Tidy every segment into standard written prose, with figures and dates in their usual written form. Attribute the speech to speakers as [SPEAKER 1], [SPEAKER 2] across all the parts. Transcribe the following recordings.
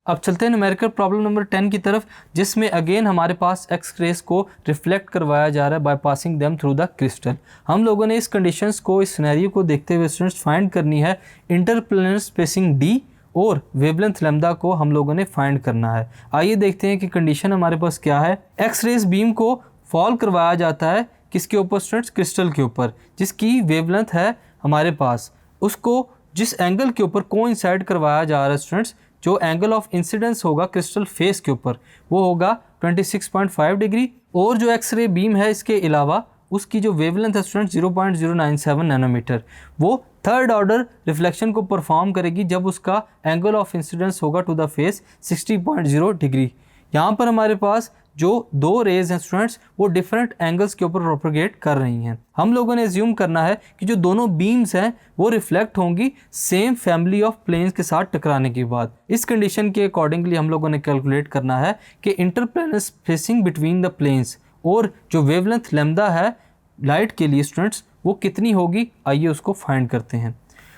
[SPEAKER 1] अब चलते हैं न्यूमेरिकल प्रॉब्लम नंबर 10 की तरफ, जिसमें अगेन हमारे पास एक्स रेस को रिफ्लेक्ट करवाया जा रहा है by passing them through the crystal. हम लोगों ने इस कंडीशंस को, इस सिनेरियो को देखते हुए स्टूडेंट्स फाइंड करनी है इंटरप्लेनर स्पेसिंग डी और वेवलेंथ लैम्डा को हम लोगों ने फाइंड करना है। आइए देखते हैं कि कंडीशन हमारे पास क्या है। एक्स रेस बीम को फॉल करवाया जाता है किसके ऊपर स्टूडेंट्स? क्रिस्टल के ऊपर, जिसकी वेवलेंथ है हमारे पास, उसको जिस एंगल के ऊपर कोइंसाइड करवाया जा रहा है स्टूडेंट्स, जो एंगल ऑफ इंसिडेंस होगा क्रिस्टल फेस के ऊपर वो होगा 26.5 डिग्री, और जो एक्सरे बीम है इसके अलावा उसकी जो वेवलेंथ है स्टूडेंट्स 0.097 नैनोमीटर, वो थर्ड ऑर्डर रिफ्लेक्शन को परफॉर्म करेगी जब उसका एंगल ऑफ इंसिडेंस होगा टू द फेस 60.0 डिग्री। यहाँ पर हमारे पास जो दो रेज हैं स्टूडेंट्स वो डिफरेंट एंगल्स के ऊपर प्रोपगेट कर रही हैं। हम लोगों ने एज्यूम करना है कि जो दोनों बीम्स हैं वो रिफ्लेक्ट होंगी सेम फैमिली ऑफ प्लेन्स के साथ टकराने के बाद। इस कंडीशन के अकॉर्डिंगली हम लोगों ने कैलकुलेट करना है कि interplanar spacing between the planes और जो वेवलेंथ लैम्डा है लाइट के लिए स्टूडेंट्स वो कितनी होगी। आइए उसको फाइंड करते हैं।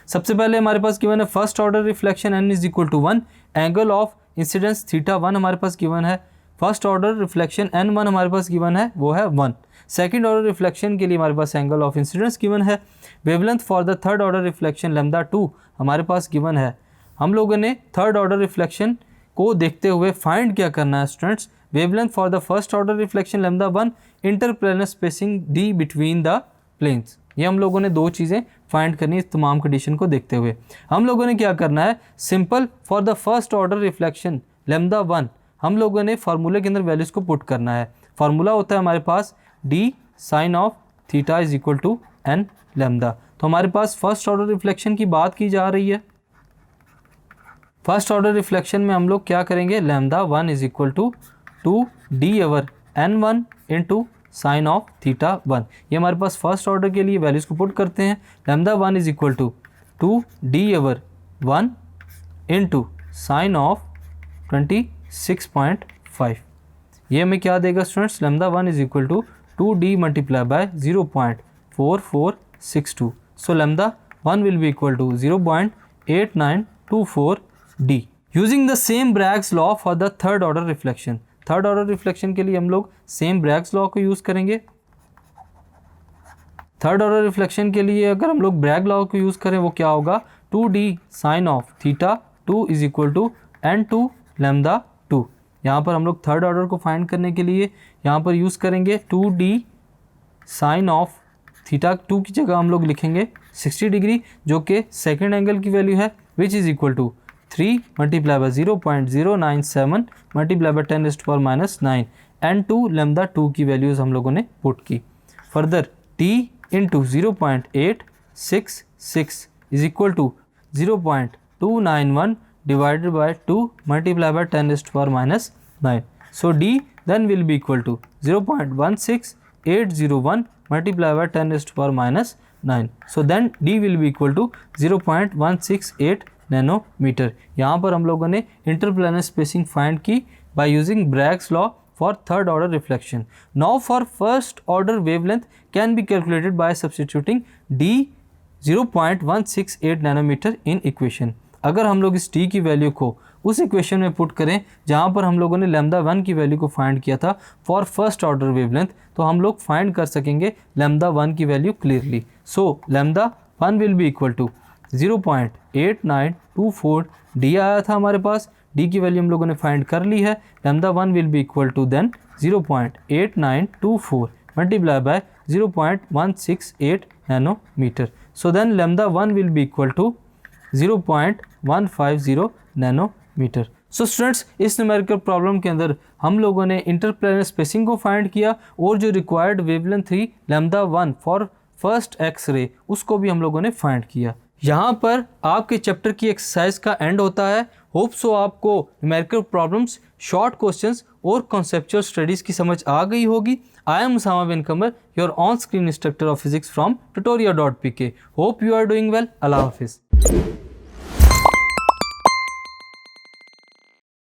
[SPEAKER 1] सबसे पहले हमारे पास गिवन है first order reflection n is equal to 1, angle of incidence θ1 हमारे पास गिवन है। फर्स्ट ऑर्डर रिफ्लेक्शन n1 हमारे पास गिवन है वो है 1। सेकंड ऑर्डर रिफ्लेक्शन के लिए हमारे पास एंगल ऑफ इंसिडेंस गिवन है। Wavelength for the third order reflection λ2 हमारे पास गिवन है। हम लोगों ने थर्ड ऑर्डर रिफ्लेक्शन को देखते हुए फाइंड क्या करना है students? Wavelength for the first order reflection λ1, interplanar spacing d between the planes. ये हम लोगों ने दो चीज़ें फाइंड करनी है इस तमाम कंडीशन को देखते हुए। हम लोगों ने क्या करना है? Simple for the first order reflection λ1 हम लोगों ने फार्मूले के अंदर वैल्यूज़ को पुट करना है। फार्मूला होता है हमारे पास d sine of theta is equal to n lambda. तो हमारे पास फर्स्ट ऑर्डर रिफ्लेक्शन की बात की जा रही है। फर्स्ट ऑर्डर रिफ्लेक्शन में हम लोग क्या करेंगे? λ1 is equal to 2d over n1 into sine of θ1। ये हमारे पास फर्स्ट ऑर्डर के लिए वैल्यूज़ को पुट करते हैं। λ1 is equal to 2d over 1 into sine of 26.5। ये हमें क्या देगा students? λ1 is equal to 2d multiply by 0.4462। So λ1 will be equal to 0.8924 d। Using the same Bragg's law for the third order reflection. Third order reflection के लिए हम लोग same Bragg's law को use करेंगे। थर्ड ऑर्डर रिफ्लेक्शन के लिए अगर हम लोग ब्रैग लॉ को यूज़ करें वो क्या होगा? 2d sine of θ2 is equal to n2 λ2। यहाँ पर हम लोग थर्ड ऑर्डर को फाइंड करने के लिए यहाँ पर यूज़ करेंगे 2d साइन ऑफ θ2 की जगह हम लोग लिखेंगे 60 डिग्री, जो कि सेकेंड एंगल की वैल्यू है, which is equal to 3 multiply by 0.097 multiply by 10⁻⁹ n2 λ2 की वैल्यूज़ हम लोगों ने पुट की। Further t into 0.866 is equal to 0.291 divided by 2 multiplied by 10⁻⁹. So d then will be equal to 0.16801 multiplied by 10⁻⁹. So then d will be equal to 0.168 nanometer. यहाँ पर हम लोगों ने इंटरप्लेनर स्पेसिंग फाइंड की by using Bragg's law for third order reflection. Now for first order wavelength can be calculated by substituting d 0.168 nanometer in equation. अगर हम लोग इस t की वैल्यू को उस इक्वेशन में पुट करें जहाँ पर हम लोगों ने λ1 की वैल्यू को फाइंड किया था फॉर फर्स्ट ऑर्डर वेवलेंथ, तो हम लोग फाइंड कर सकेंगे λ1 की value clearly. So λ1 will be equal to 0.8924 d आया था हमारे पास, d की वैल्यू हम लोगों ने फाइंड कर ली है। λ1 will be equal to then 0.8924 multiply by 0.168 nanometre. So then λ1 will be equal to 0.150 nanometre. So students, इस न्यूमेरिकल प्रॉब्लम के अंदर हम लोगों ने इंटरप्लेनर स्पेसिंग को फाइंड किया और जो रिक्वायर्ड वेवलेंथ थी λ1 फॉर फर्स्ट एक्स रे उसको भी हम लोगों ने फाइंड किया। यहाँ पर आपके चैप्टर की एक्सरसाइज का एंड होता है। होप सो आपको न्यूमेरिकल प्रॉब्लम्स, शॉर्ट क्वेश्चंस और कॉन्सेप्चुअल स्टडीज़ की समझ आ गई होगी। I am Usama bin Qamar, your on-screen instructor of physics from tutoria.pk. Hope you are doing well. Allah Hafiz.